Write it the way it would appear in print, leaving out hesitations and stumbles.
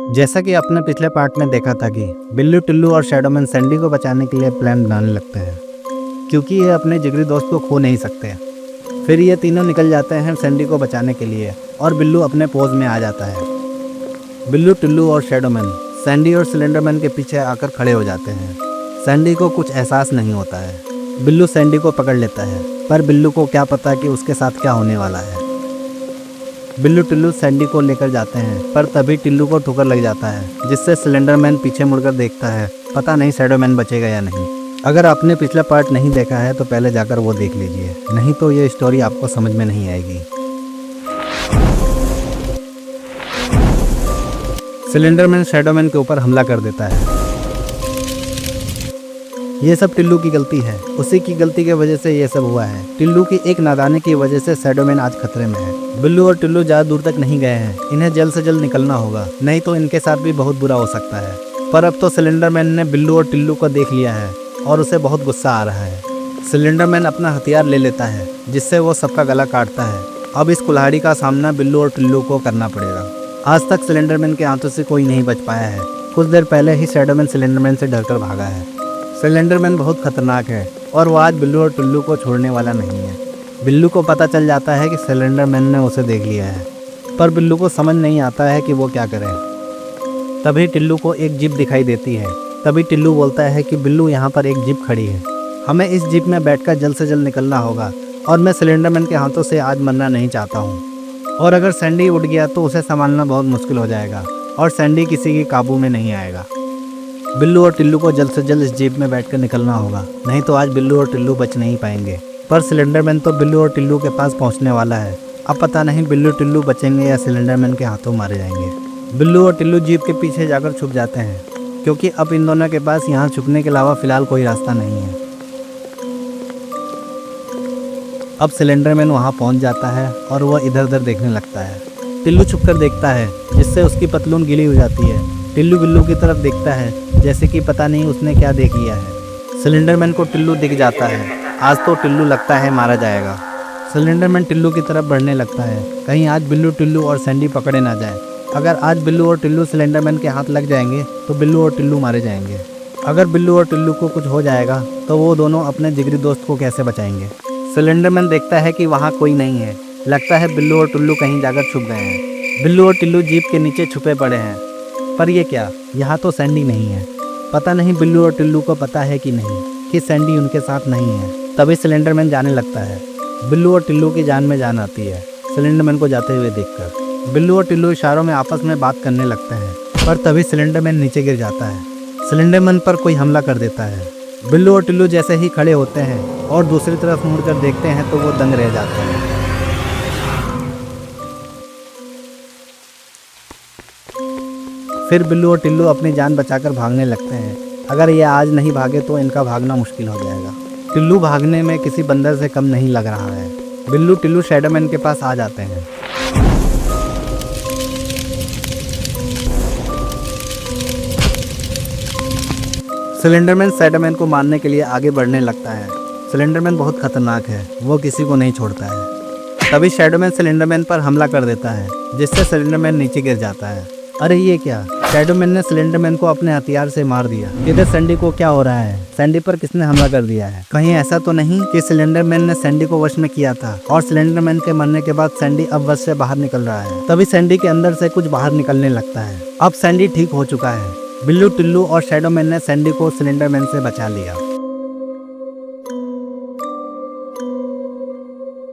जैसा कि आपने पिछले पार्ट में देखा था कि बिल्लू टिल्लू और शैडोमैन सैंडी को बचाने के लिए प्लान बनाने लगते हैं, क्योंकि ये अपने जिगरी दोस्त को खो नहीं सकते। फिर ये तीनों निकल जाते हैं सैंडी को बचाने के लिए और बिल्लू अपने पोज में आ जाता है। बिल्लू टिल्लू और शैडोमैन सैंडी और सिलेंडरमैन के पीछे आकर खड़े हो जाते हैं। सैंडी को कुछ एहसास नहीं होता है। बिल्लू सैंडी को पकड़ लेता है, पर बिल्लू को क्या पता कि उसके साथ क्या होने वाला है। बिल्लू टिल्लू सैंडी को लेकर जाते हैं, पर तभी टिल्लू को ठोकर लग जाता है, जिससे सिलेंडरमैन पीछे मुड़कर देखता है। पता नहीं शैडोमैन बचेगा या नहीं। अगर आपने पिछला पार्ट नहीं देखा है तो पहले जाकर वो देख लीजिए, नहीं तो ये स्टोरी आपको समझ में नहीं आएगी। सिलेंडरमैन शैडोमैन के ऊपर हमला कर देता है। ये सब टिल्लू की गलती है। उसी की गलती की वजह से ये सब हुआ है। टिल्लू की एक नादानी की वजह से शैडोमैन आज खतरे में है। बिल्लू और टिल्लू ज़्यादा दूर तक नहीं गए हैं। इन्हें जल्द से जल्द निकलना होगा, नहीं तो इनके साथ भी बहुत बुरा हो सकता है। पर अब तो सिलेंडरमैन ने बिल्लू और टिल्लू को देख लिया है और उसे बहुत गुस्सा आ रहा है। सिलेंडरमैन अपना हथियार ले लेता है, जिससे वो सबका गला काटता है। अब इस कुल्हाड़ी का सामना बिल्लू और टिल्लू को करना पड़ेगा। आज तक सिलेंडरमैन के हाथों से कोई नहीं बच पाया है। कुछ देर पहले ही शैडोमैन सिलेंडरमैन से डरकर भागा है। सिलेंडरमैन बहुत खतरनाक है और वो आज बिल्लू और टिल्लू को छोड़ने वाला नहीं है। बिल्लू को पता चल जाता है कि सिलेंडरमैन ने उसे देख लिया है, पर बिल्लू को समझ नहीं आता है कि वो क्या करे। तभी टिल्लू को एक जीप दिखाई देती है। तभी टिल्लू बोलता है कि बिल्लू, यहाँ पर एक जीप खड़ी है, हमें इस जीप में बैठकर जल्द से जल्द निकलना होगा और मैं सिलेंडरमैन के हाथों से आज मरना नहीं चाहता हूँ। और अगर सैंडी उड़ गया तो उसे संभालना बहुत मुश्किल हो जाएगा और सैंडी किसी के काबू में नहीं आएगा। बिल्लू और टिल्लू को जल्द से जल्द इस जीप में बैठकर निकलना होगा, नहीं तो आज बिल्लू और टिल्लू बच नहीं पाएंगे। पर सिलेंडरमैन तो बिल्लू और टिल्लू के पास पहुंचने वाला है। अब पता नहीं बिल्लू टिल्लू बचेंगे या सिलेंडरमैन के हाथों मारे जाएंगे। बिल्लू और टिल्लू जीप के पीछे जाकर छुप जाते हैं, क्योंकि अब इन दोनों के पास यहाँ छुपने के अलावा फिलहाल कोई रास्ता नहीं है। अब सिलेंडरमैन वहाँ पहुँच जाता है और वह इधर उधर देखने लगता है। टिल्लू छुपकर देखता है, जिससे उसकी पतलून गीली हो जाती है। टिल्लू बिल्लू की तरफ देखता है, जैसे कि पता नहीं उसने क्या देख लिया है। सिलेंडरमैन को टिल्लू दिख जाता है। आज तो टिल्लू लगता है मारा जाएगा। सिलेंडरमैन टिल्लू की तरफ बढ़ने लगता है, कहीं आज बिल्लू टिल्लू और सैंडी पकड़े ना जाए। अगर आज बिल्लू और टिल्लू सिलेंडरमैन के हाथ लग जाएंगे तो बिल्लू और टिल्लू मारे जाएंगे। अगर बिल्लू और टिल्लू को कुछ हो जाएगा तो वो दोनों अपने जिगरी दोस्त को कैसे बचाएंगे। सिलेंडरमैन देखता है कि वहाँ कोई नहीं है। लगता है बिल्लू और टिल्लू कहीं जाकर छुप गए हैं। बिल्लू और टिल्लू जीप के नीचे छुपे पड़े हैं, पर ये क्या, यहाँ तो सैंडी नहीं है। पता नहीं बिल्लू और टिल्लू को पता है कि नहीं कि सैंडी उनके साथ नहीं है। तभी सिलेंडरमैन जाने लगता है। बिल्लू और टिल्लू की जान में जान आती है सिलेंडरमैन को जाते हुए देखकर। बिल्लू और टिल्लू इशारों में आपस में बात करने लगते हैं, पर तभी सिलेंडरमैन नीचे गिर जाता है। सिलेंडरमैन पर कोई हमला कर देता है। बिल्लू और टिल्लू जैसे ही खड़े होते हैं और दूसरी तरफ मुड़कर देखते हैं तो वो दंग रह जाते हैं। फिर बिल्लू और टिल्लू अपनी जान बचाकर भागने लगते हैं। अगर ये आज नहीं भागे तो इनका भागना मुश्किल हो जाएगा। टिल्लू भागने में किसी बंदर से कम नहीं लग रहा है। बिल्लू टिल्लू शैडोमैन के पास आ जाते हैं। सिलेंडरमैन शैडोमैन को मारने के लिए आगे बढ़ने लगता है। सिलेंडरमैन बहुत खतरनाक है, वो किसी को नहीं छोड़ता है। तभी शैडोमैन सिलेंडरमैन पर हमला कर देता है, जिससे सिलेंडरमैन नीचे गिर जाता है। अरे ये क्या, शैडोमैन ने सिलेंडरमैन को अपने हथियार से मार दिया। इधर सैंडी को क्या हो रहा है? सैंडी पर किसने हमला कर दिया है? कहीं ऐसा तो नहीं कि सिलेंडरमैन ने सैंडी को वश में किया था और सिलेंडरमैन के मरने के बाद सैंडी अब वश से बाहर निकल रहा है। तभी सैंडी के अंदर से कुछ बाहर निकलने लगता है। अब सैंडी ठीक हो चुका है। बिल्लू टिल्लू और शैडोमैन ने सैंडी को सिलेंडरमैन से बचा लिया।